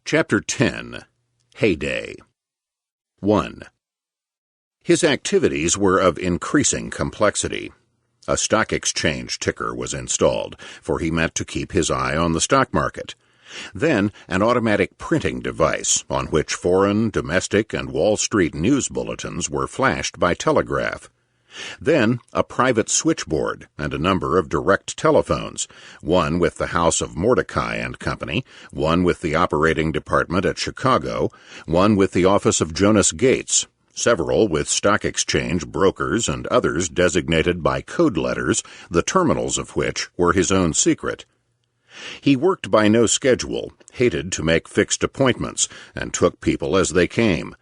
Chapter 10. Heyday. 1. His activities were of increasing complexity. A stock exchange ticker was installed, for he meant to keep his eye on the stock market. Then an automatic printing device, on which foreign, domestic, and Wall Street news bulletins were flashed by telegraph. Then a private switchboard and a number of direct telephones, one with the House of Mordecai and Company, one with the operating department at Chicago, one with the office of Jonas Gates, several with stock exchange brokers and others designated by code letters, the terminals of which were his own secret. He worked by no schedule, hated to make fixed appointments, and took people as they came.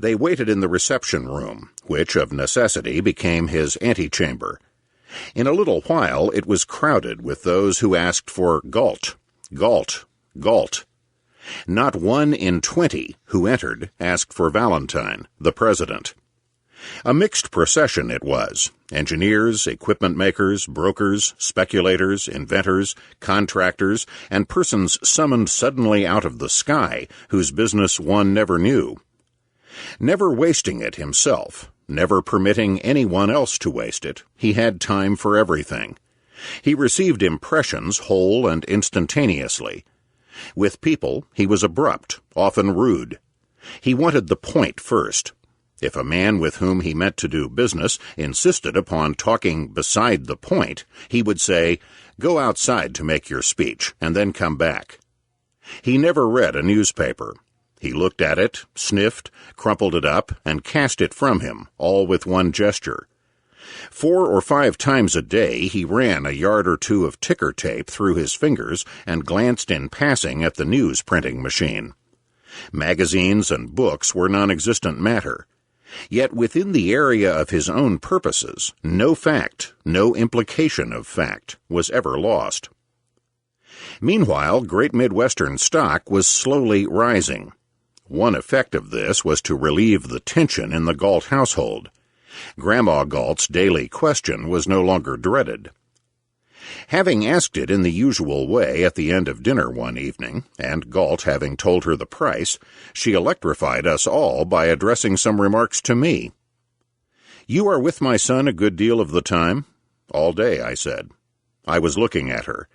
They waited in the reception room, which of necessity became his antechamber. In a little while it was crowded with those who asked for Galt, Galt, Galt. Not 1 in 20 who entered asked for Valentine, the president. A mixed procession it was: engineers, equipment makers, brokers, speculators, inventors, contractors, and persons summoned suddenly out of the sky whose business one never knew. Never wasting it himself, never permitting anyone else to waste it, he had time for everything. He received impressions whole and instantaneously. With people he was abrupt, often rude. He wanted the point first. If a man with whom he meant to do business insisted upon talking beside the point, he would say, "Go outside to make your speech, and then come back." He never read a newspaper. He looked at it, sniffed, crumpled it up, and cast it from him, all with one gesture. 4 or 5 times a day he ran a yard or two of ticker tape through his fingers and glanced in passing at the news printing machine. Magazines and books were non-existent matter. Yet within the area of his own purposes, no fact, no implication of fact, was ever lost. Meanwhile, Great Midwestern stock was slowly rising. One effect of this was to relieve the tension in the Galt household. Grandma Galt's daily question was no longer dreaded. Having asked it in the usual way at the end of dinner one evening, and Galt having told her the price, she electrified us all by addressing some remarks to me. "You are with my son a good deal of the time?" "All day," I said. I was looking at her.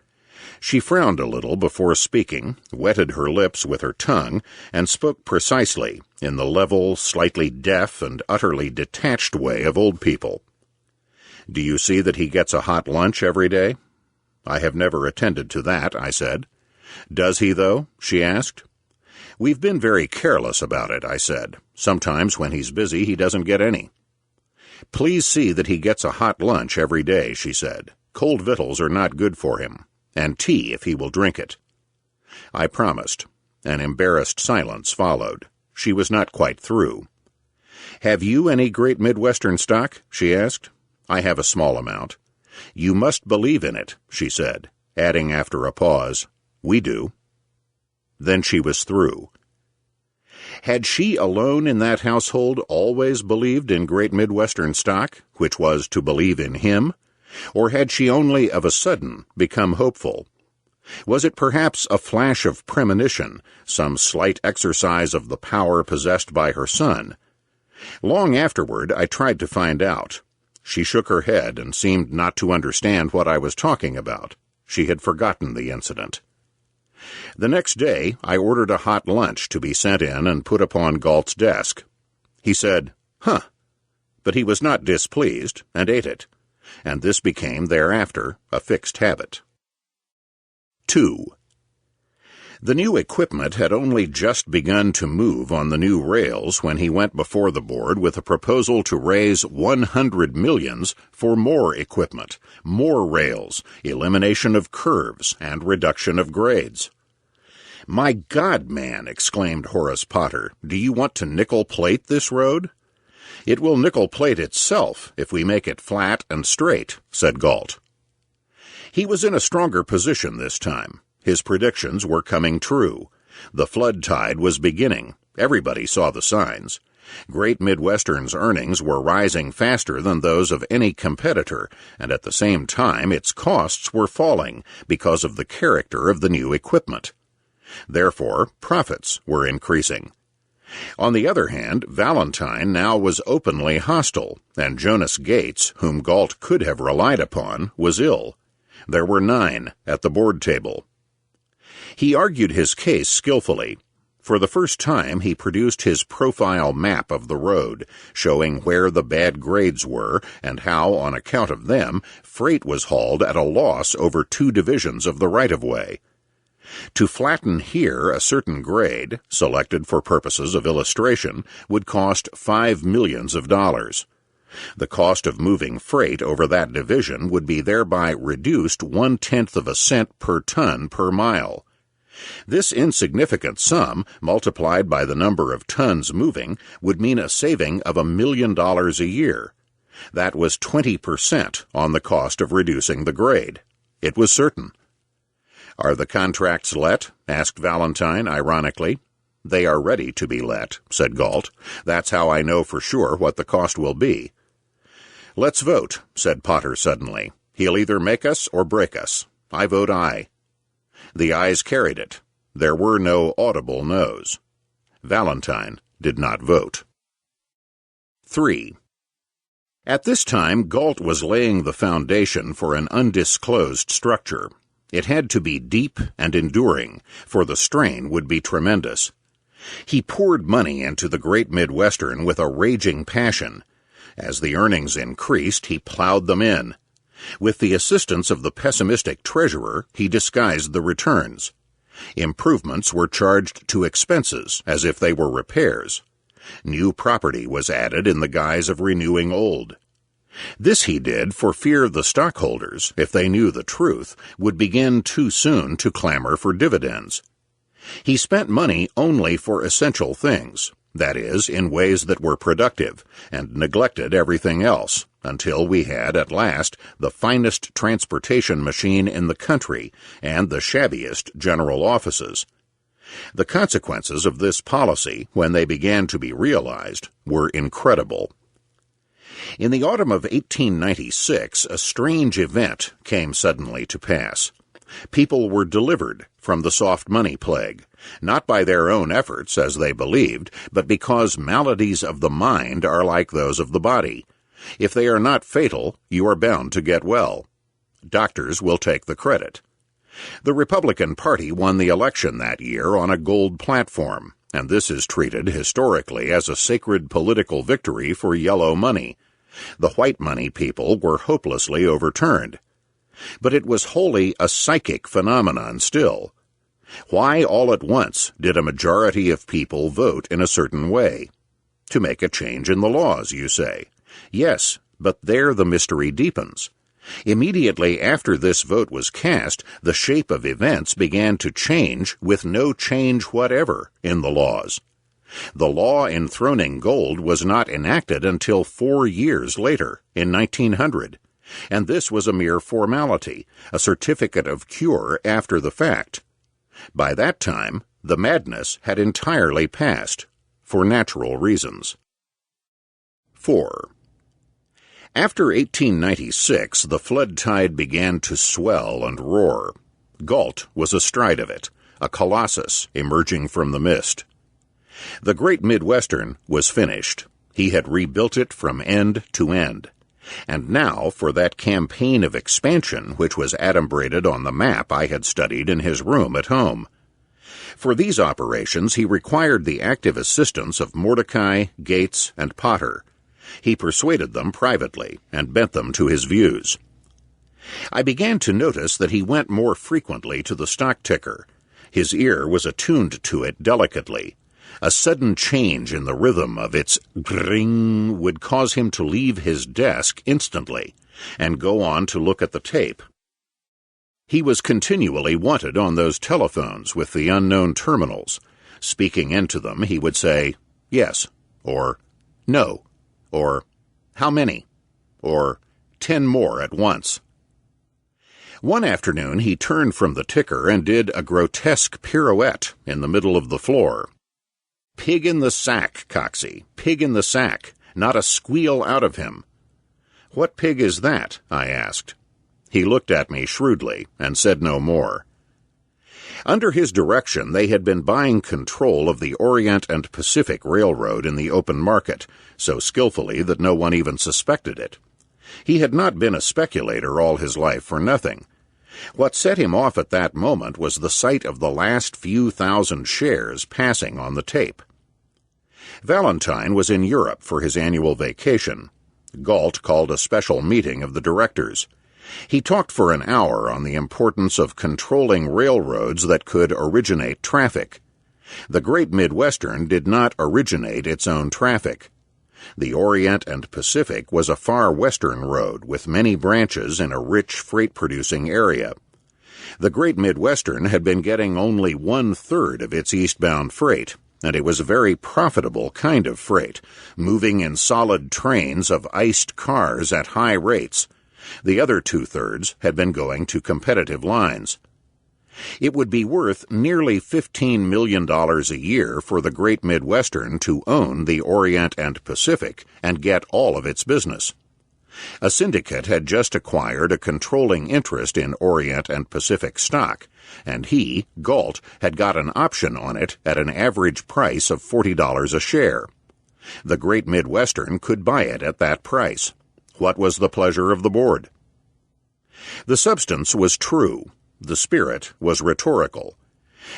She frowned a little before speaking, wetted her lips with her tongue, and spoke precisely, in the level, slightly deaf, and utterly detached way of old people. "Do you see that he gets a hot lunch every day?" "I have never attended to that," I said. "Does he, though?" she asked. "We've been very careless about it," I said. "Sometimes when he's busy he doesn't get any." "Please see that he gets a hot lunch every day," she said. "Cold victuals are not good for him. And tea if he will drink it." I promised. An embarrassed silence followed. She was not quite through. "Have you any Great Midwestern stock?" she asked. "I have a small amount." "You must believe in it," she said, adding after a pause, "We do." Then she was through. Had she alone in that household always believed in Great Midwestern stock, which was to believe in him? Or had she only of a sudden become hopeful? Was it perhaps a flash of premonition, some slight exercise of the power possessed by her son? Long afterward I tried to find out. She shook her head and seemed not to understand what I was talking about. She had forgotten the incident. The next day I ordered a hot lunch to be sent in and put upon Galt's desk. He said, "Huh," but he was not displeased, and ate it. And this became thereafter a fixed habit. 2. The new equipment had only just begun to move on the new rails when he went before the board with a proposal to raise 100 millions for more equipment, more rails, elimination of curves, and reduction of grades. "My God, man," exclaimed Horace Potter, "do you want to nickel-plate this road?" "It will nickel-plate itself if we make it flat and straight," said Galt. He was in a stronger position this time. His predictions were coming true. The flood tide was beginning. Everybody saw the signs. Great Midwestern's earnings were rising faster than those of any competitor, and at the same time its costs were falling because of the character of the new equipment. Therefore, profits were increasing. On the other hand, Valentine now was openly hostile, and Jonas Gates, whom Galt could have relied upon, was ill. There were 9 at the board table. He argued his case skillfully. For the first time, he produced his profile map of the road, showing where the bad grades were and how, on account of them, freight was hauled at a loss over 2 divisions of the right-of-way. To flatten here a certain grade, selected for purposes of illustration, would cost $5 million. The cost of moving freight over that division would be thereby reduced 1/10 of a cent per ton per mile. This insignificant sum, multiplied by the number of tons moving, would mean a saving of $1 million a year. That was 20% on the cost of reducing the grade. It was certain. "Are the contracts let?" asked Valentine, ironically. "They are ready to be let," said Galt. "That's how I know for sure what the cost will be." "Let's vote," said Potter suddenly. "He'll either make us or break us. I vote aye." The ayes carried it. There were no audible noes. Valentine did not vote. 3. At this time, Galt was laying the foundation for an undisclosed structure. It had to be deep and enduring, for the strain would be tremendous. He poured money into the Great Midwestern with a raging passion. As the earnings increased, he plowed them in. With the assistance of the pessimistic treasurer, he disguised the returns. Improvements were charged to expenses as if they were repairs. New property was added in the guise of renewing old. This he did for fear the stockholders, if they knew the truth, would begin too soon to clamor for dividends. He spent money only for essential things, that is, in ways that were productive, and neglected everything else, until we had, at last, the finest transportation machine in the country and the shabbiest general offices. The consequences of this policy, when they began to be realized, were incredible. In the autumn of 1896, a strange event came suddenly to pass. People were delivered from the soft money plague, not by their own efforts, as they believed, but because maladies of the mind are like those of the body. If they are not fatal, you are bound to get well. Doctors will take the credit. The Republican Party won the election that year on a gold platform, and this is treated historically as a sacred political victory for yellow money. The white money people were hopelessly overturned. But it was wholly a psychic phenomenon still. Why all at once did a majority of people vote in a certain way? To make a change in the laws, you say. Yes, but there the mystery deepens. Immediately after this vote was cast, the shape of events began to change with no change whatever in the laws. The law enthroning gold was not enacted until 4 years later, in 1900, and this was a mere formality, a certificate of cure after the fact. By that time, the madness had entirely passed, for natural reasons. 4. After 1896, the flood tide began to swell and roar. Galt was astride of it, a colossus emerging from the mist. The Great Midwestern was finished. He had rebuilt it from end to end. And now for that campaign of expansion which was adumbrated on the map I had studied in his room at home. For these operations he required the active assistance of Mordecai, Gates, and Potter. He persuaded them privately and bent them to his views. I began to notice that he went more frequently to the stock ticker. His ear was attuned to it delicately. A sudden change in the rhythm of its gring would cause him to leave his desk instantly and go on to look at the tape. He was continually wanted on those telephones with the unknown terminals. Speaking into them, he would say, "Yes," or "No," or "How many?" or 10 more at once. One afternoon he turned from the ticker and did a grotesque pirouette in the middle of the floor. "Pig in the sack, Coxey, pig in the sack, not a squeal out of him." "What pig is that?" I asked. He looked at me shrewdly and said no more. Under his direction, they had been buying control of the Orient and Pacific Railroad in the open market, so skillfully that no one even suspected it. He had not been a speculator all his life for nothing. What set him off at that moment was the sight of the last few thousand shares passing on the tape. Valentine was in Europe for his annual vacation. Galt called a special meeting of the directors. He talked for an hour on the importance of controlling railroads that could originate traffic. The Great Midwestern did not originate its own traffic. The Orient and Pacific was a far western road with many branches in a rich freight-producing area. The Great Midwestern had been getting only 1/3 of its eastbound freight, and it was a very profitable kind of freight, moving in solid trains of iced cars at high rates. The other 2/3 had been going to competitive lines. It would be worth nearly $15 million a year for the Great Midwestern to own the Orient and Pacific and get all of its business. A syndicate had just acquired a controlling interest in Orient and Pacific stock, and he, Galt, had got an option on it at an average price of $40 a share. The Great Midwestern could buy it at that price. What was the pleasure of the board? The substance was true. The spirit was rhetorical.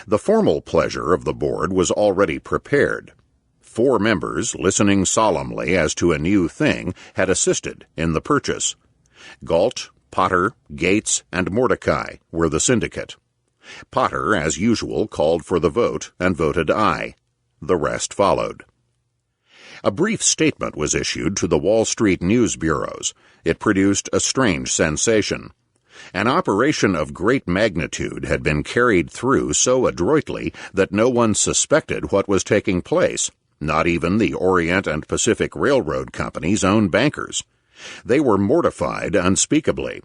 The formal pleasure of the board was already prepared. 4 members, listening solemnly as to a new thing, had assisted in the purchase. Galt, Potter, Gates, and Mordecai were the syndicate. Potter, as usual, called for the vote and voted aye. The rest followed. A brief statement was issued to the Wall Street news bureaus. It produced a strange sensation. An operation of great magnitude had been carried through so adroitly that no one suspected what was taking place, not even the Orient and Pacific Railroad Company's own bankers. They were mortified unspeakably.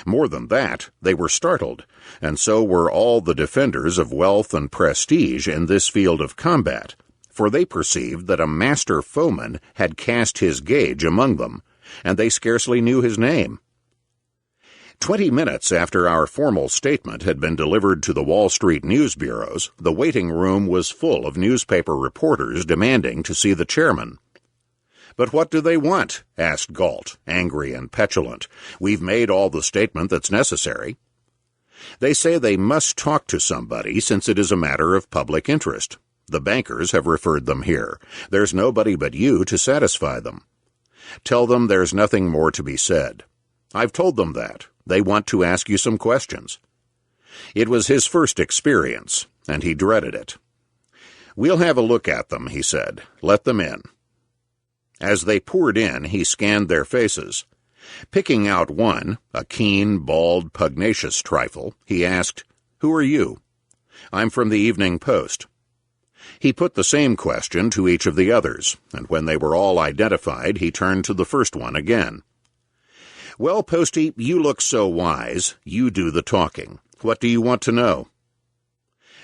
More than that, they were startled, and so were all the defenders of wealth and prestige in this field of combat, for they perceived that a master foeman had cast his gage among them, and they scarcely knew his name. 20 minutes after our formal statement had been delivered to the Wall Street news bureaus, the waiting room was full of newspaper reporters demanding to see the chairman. "But what do they want?" asked Galt, angry and petulant. "We've made all the statement that's necessary." "They say they must talk to somebody since it is a matter of public interest. The bankers have referred them here. There's nobody but you to satisfy them. Tell them there's nothing more to be said." "I've told them that. They want to ask you some questions." It was his first experience, and he dreaded it. "We'll have a look at them," he said. "Let them in." As they poured in, he scanned their faces. Picking out one, a keen, bald, pugnacious trifle, he asked, "Who are you?" "I'm from the Evening Post." He put the same question to each of the others, and when they were all identified, he turned to the first one again. "Well, Posty, you look so wise. You do the talking. What do you want to know?"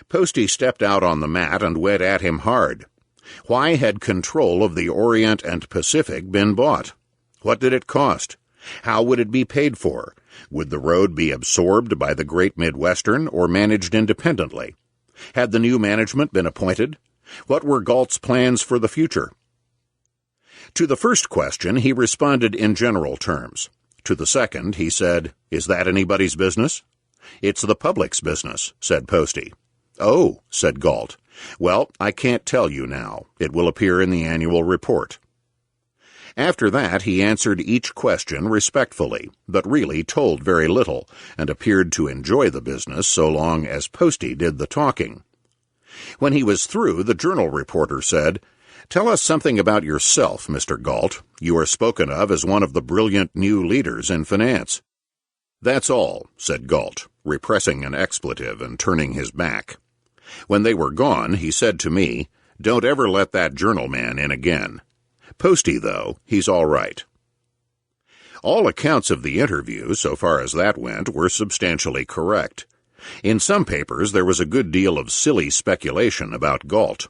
Posty stepped out on the mat and went at him hard. Why had control of the Orient and Pacific been bought? What did it cost? How would it be paid for? Would the road be absorbed by the Great Midwestern or managed independently? Had the new management been appointed? What were Galt's plans for the future? To the first question, he responded in general terms. To the second, he said, "Is that anybody's business?" "It's the public's business," said Posty. "Oh," said Galt. "Well, I can't tell you now. It will appear in the annual report." After that, he answered each question respectfully, but really told very little, and appeared to enjoy the business so long as Posty did the talking. When he was through, the journal reporter said, "Tell us something about yourself, Mr. Galt. You are spoken of as one of the brilliant new leaders in finance." "That's all," said Galt, repressing an expletive and turning his back. When they were gone, he said to me, "Don't ever let that journal man in again. Posty, though, he's all right." All accounts of the interview, so far as that went, were substantially correct. In some papers there was a good deal of silly speculation about Galt.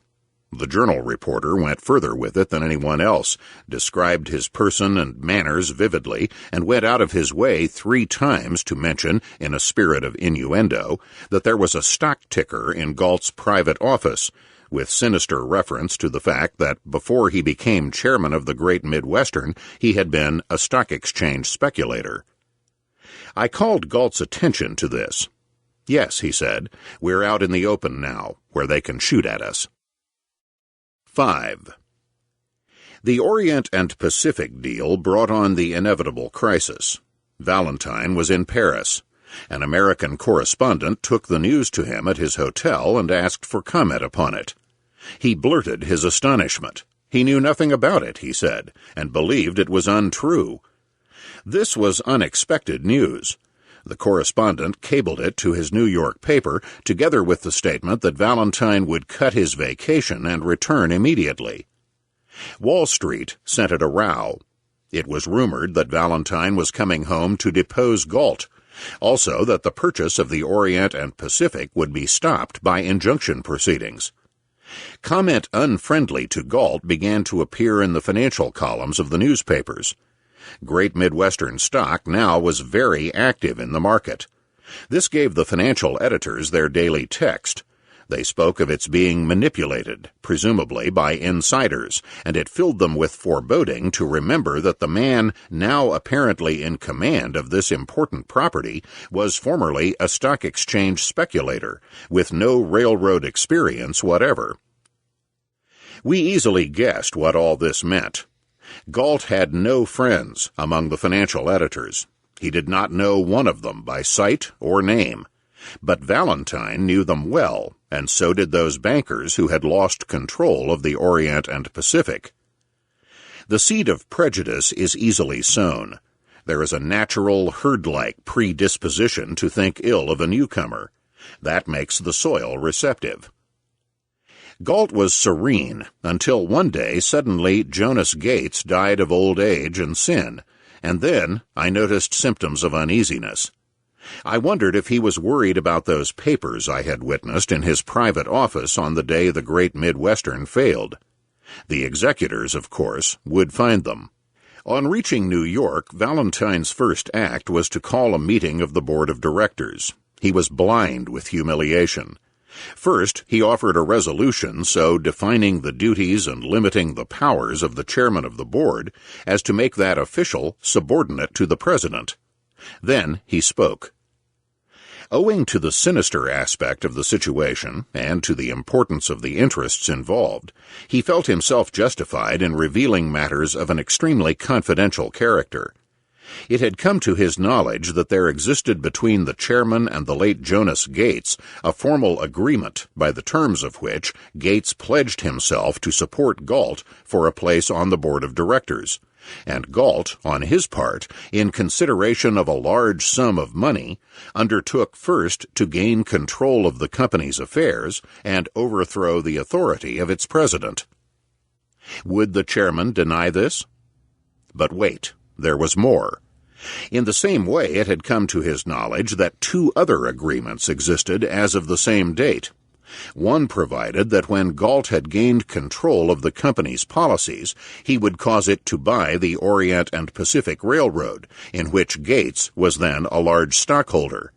The Journal reporter went further with it than anyone else, described his person and manners vividly, and went out of his way 3 times to mention, in a spirit of innuendo, that there was a stock ticker in Galt's private office, with sinister reference to the fact that before he became chairman of the Great Midwestern, he had been a stock exchange speculator. I called Galt's attention to this. "Yes," he said, "we're out in the open now, where they can shoot at us." 5. The Orient and Pacific deal brought on the inevitable crisis. Valentine was in Paris. An American correspondent took the news to him at his hotel and asked for comment upon it. He blurted his astonishment. He knew nothing about it, he said, and believed it was untrue. This was unexpected news. The correspondent cabled it to his New York paper, together with the statement that Valentine would cut his vacation and return immediately. Wall Street scented a row. It was rumored that Valentine was coming home to depose Galt, also that the purchase of the Orient and Pacific would be stopped by injunction proceedings. Comment unfriendly to Galt began to appear in the financial columns of the newspapers. Great Midwestern stock now was very active in the market. This gave the financial editors their daily text. They spoke of its being manipulated, presumably by insiders, and it filled them with foreboding to remember that the man now apparently in command of this important property was formerly a stock exchange speculator, with no railroad experience whatever. We easily guessed what all this meant. Galt had no friends among the financial editors. He did not know one of them by sight or name. But Valentine knew them well, and so did those bankers who had lost control of the Orient and Pacific. The seed of prejudice is easily sown. There is a natural, herd-like predisposition to think ill of a newcomer. That makes the soil receptive. Galt was serene until one day suddenly Jonas Gates died of old age and sin, and then I noticed symptoms of uneasiness. I wondered if he was worried about those papers I had witnessed in his private office on the day the Great Midwestern failed. The executors, of course, would find them. On reaching New York, Valentine's first act was to call a meeting of the board of directors. He was blind with humiliation. First, he offered a resolution so defining the duties and limiting the powers of the chairman of the board as to make that official subordinate to the president. Then he spoke. Owing to the sinister aspect of the situation and to the importance of the interests involved, he felt himself justified in revealing matters of an extremely confidential character. It had come to his knowledge that there existed between the chairman and the late Jonas Gates a formal agreement by the terms of which Gates pledged himself to support Galt for a place on the board of directors, and Galt, on his part, in consideration of a large sum of money, undertook first to gain control of the company's affairs and overthrow the authority of its president. Would the chairman deny this? But wait, there was more. In the same way it had come to his knowledge that 2 other agreements existed as of the same date. One provided that when Galt had gained control of the company's policies, he would cause it to buy the Orient and Pacific Railroad, in which Gates was then a large stockholder.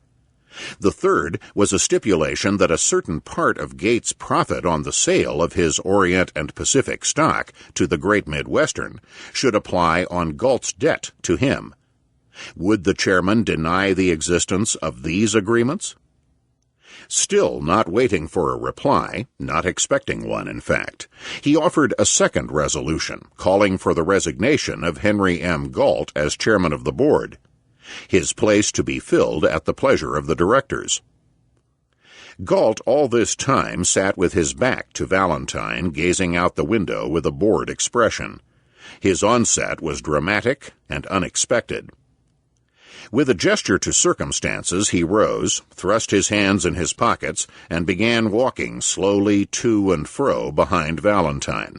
The third was a stipulation that a certain part of Gates' profit on the sale of his Orient and Pacific stock to the Great Midwestern should apply on Galt's debt to him. Would the chairman deny the existence of these agreements? Still not waiting for a reply, not expecting one, in fact, he offered a second resolution, calling for the resignation of Henry M. Galt as chairman of the board, his place to be filled at the pleasure of the directors. Galt all this time sat with his back to Valentine, gazing out the window with a bored expression. His onset was dramatic and unexpected. With a gesture to circumstances, he rose, thrust his hands in his pockets, and began walking slowly to and fro behind Valentine.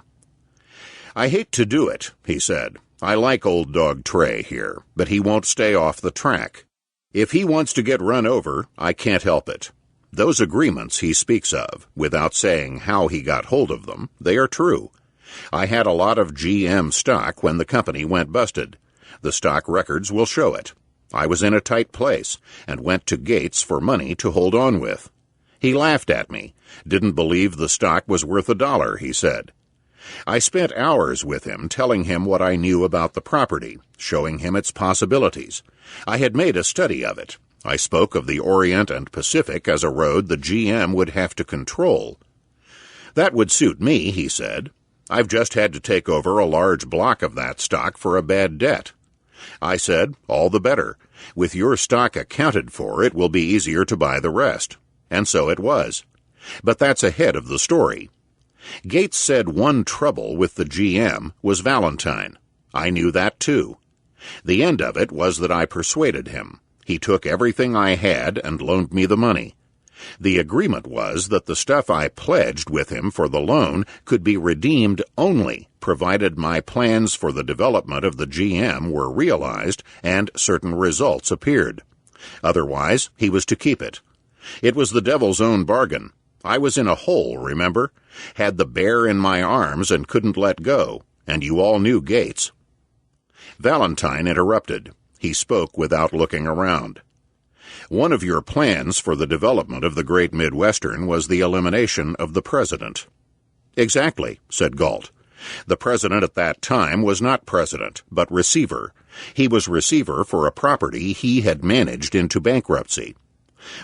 "I hate to do it," he said. "I like old dog Trey here, but he won't stay off the track. If he wants to get run over, I can't help it. Those agreements he speaks of, without saying how he got hold of them, they are true. I had a lot of GM stock when the company went busted. The stock records will show it. I was in a tight place, and went to Gates for money to hold on with. He laughed at me, didn't believe the stock was worth $1, he said. I spent hours with him telling him what I knew about the property, showing him its possibilities. I had made a study of it. I spoke of the Orient and Pacific as a road the GM would have to control. That would suit me, he said. I've just had to take over a large block of that stock for a bad debt. I said, all the better. With your stock accounted for, it will be easier to buy the rest. And so it was. But that's ahead of the story. Gates said one trouble with the GM was Valentine. I knew that too. The end of it was that I persuaded him. He took everything I had and loaned me the money. The agreement was that the stuff I pledged with him for the loan could be redeemed only provided my plans for the development of the GM were realized and certain results appeared. Otherwise, he was to keep it. It was the devil's own bargain. I was in a hole, remember? Had the bear in my arms and couldn't let go, and you all knew Gates. Valentine interrupted. He spoke without looking around. One of your plans for the development of the Great Midwestern was the elimination of the president. Exactly, said Galt. The president at that time was not president, but receiver. He was receiver for a property he had managed into bankruptcy.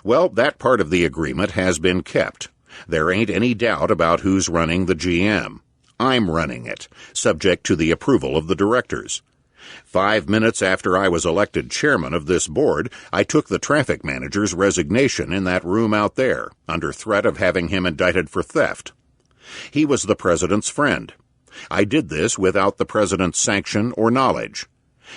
Well, that part of the agreement has been kept. There ain't any doubt about who's running the GM. I'm running it, subject to the approval of the directors. 5 minutes after I was elected chairman of this board, I took the traffic manager's resignation in that room out there, under threat of having him indicted for theft. He was the president's friend. I did this without the president's sanction or knowledge.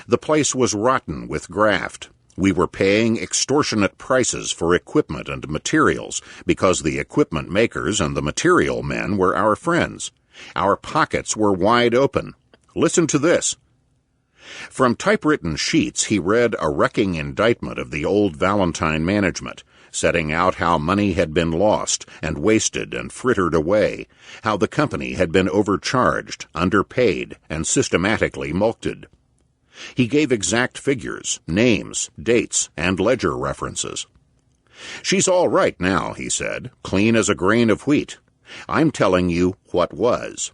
The place was rotten with graft. We were paying extortionate prices for equipment and materials because the equipment makers and the material men were our friends. Our pockets were wide open. Listen to this. From typewritten sheets he read a wrecking indictment of the old Valentine management, setting out how money had been lost and wasted and frittered away, how the company had been overcharged, underpaid, and systematically mulcted. He gave exact figures, names, dates, and ledger references. She's all right now, he said, clean as a grain of wheat. I'm telling you what was.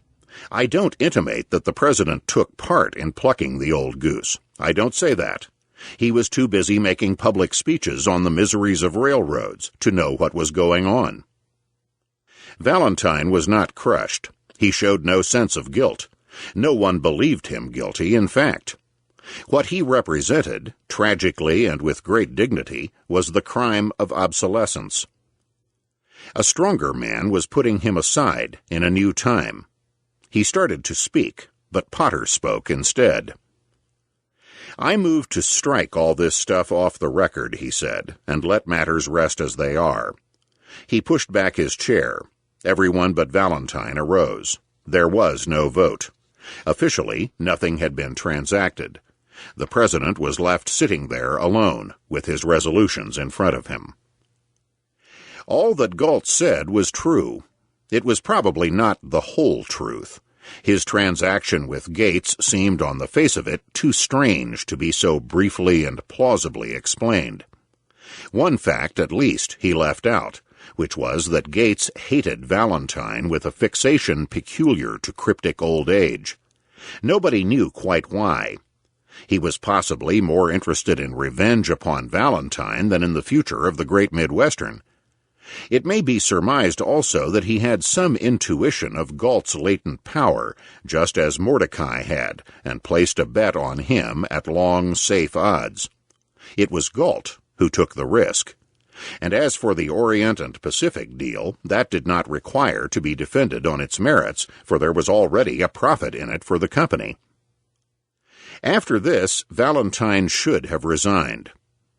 I don't intimate that the president took part in plucking the old goose. I don't say that. He was too busy making public speeches on the miseries of railroads to know what was going on. Valentine was not crushed. He showed no sense of guilt. No one believed him guilty, in fact. What he represented, tragically and with great dignity, was the crime of obsolescence. A stronger man was putting him aside in a new time. He started to speak, but Potter spoke instead. I moved to strike all this stuff off the record, he said, and let matters rest as they are. He pushed back his chair. Everyone but Valentine arose. There was no vote. Officially, nothing had been transacted. The president was left sitting there alone, with his resolutions in front of him. All that Galt said was true. It was probably not the whole truth. His transaction with Gates seemed on the face of it too strange to be so briefly and plausibly explained. One fact, at least, he left out, which was that Gates hated Valentine with a fixation peculiar to cryptic old age. Nobody knew quite why. He was possibly more interested in revenge upon Valentine than in the future of the Great Midwestern. It may be surmised also that he had some intuition of Galt's latent power, just as Mordecai had, and placed a bet on him at long, safe odds. It was Galt who took the risk. And as for the Orient and Pacific deal, that did not require to be defended on its merits, for there was already a profit in it for the company. After this, Valentine should have resigned.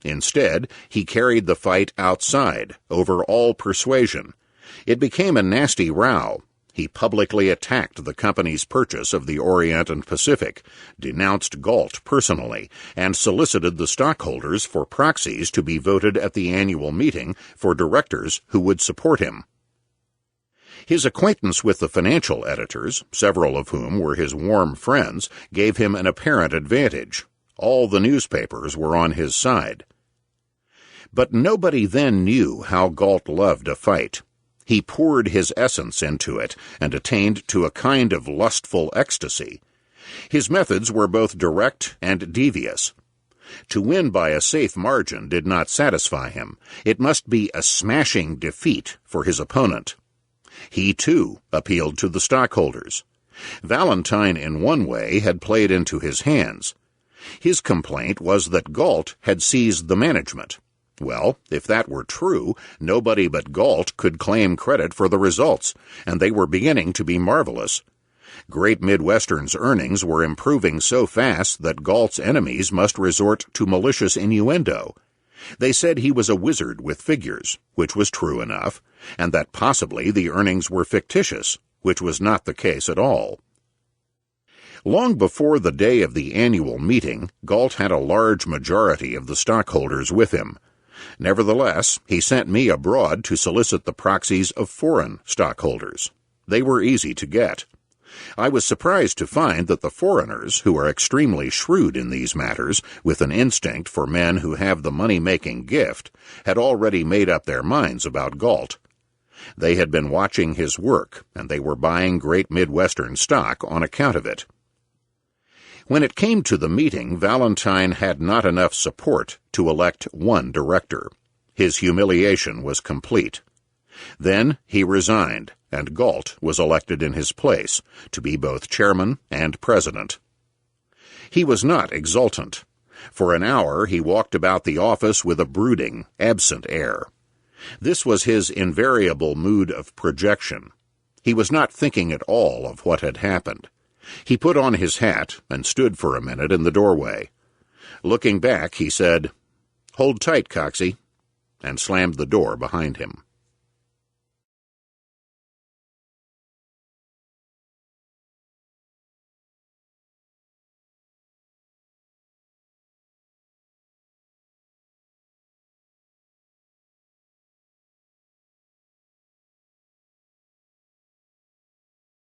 Instead, he carried the fight outside, over all persuasion. It became a nasty row. He publicly attacked the company's purchase of the Orient and Pacific, denounced Galt personally, and solicited the stockholders for proxies to be voted at the annual meeting for directors who would support him. His acquaintance with the financial editors, several of whom were his warm friends, gave him an apparent advantage. All the newspapers were on his side. But nobody then knew how Galt loved a fight. He poured his essence into it and attained to a kind of lustful ecstasy. His methods were both direct and devious. To win by a safe margin did not satisfy him. It must be a smashing defeat for his opponent. He, too, appealed to the stockholders. Valentine, in one way, had played into his hands. His complaint was that Galt had seized the management. Well, if that were true, nobody but Galt could claim credit for the results, and they were beginning to be marvelous. Great Midwestern's earnings were improving so fast that Galt's enemies must resort to malicious innuendo. They said he was a wizard with figures, which was true enough, and that possibly the earnings were fictitious, which was not the case at all. Long before the day of the annual meeting, Galt had a large majority of the stockholders with him. Nevertheless, he sent me abroad to solicit the proxies of foreign stockholders. They were easy to get. I was surprised to find that the foreigners, who are extremely shrewd in these matters, with an instinct for men who have the money-making gift, had already made up their minds about Galt. They had been watching his work, and they were buying Great Midwestern stock on account of it. When it came to the meeting, Valentine had not enough support to elect one director. His humiliation was complete. Then he resigned, and Galt was elected in his place, to be both chairman and president. He was not exultant. For an hour he walked about the office with a brooding, absent air. This was his invariable mood of projection. He was not thinking at all of what had happened. He put on his hat and stood for a minute in the doorway. Looking back, he said, "Hold tight, Coxey," and slammed the door behind him.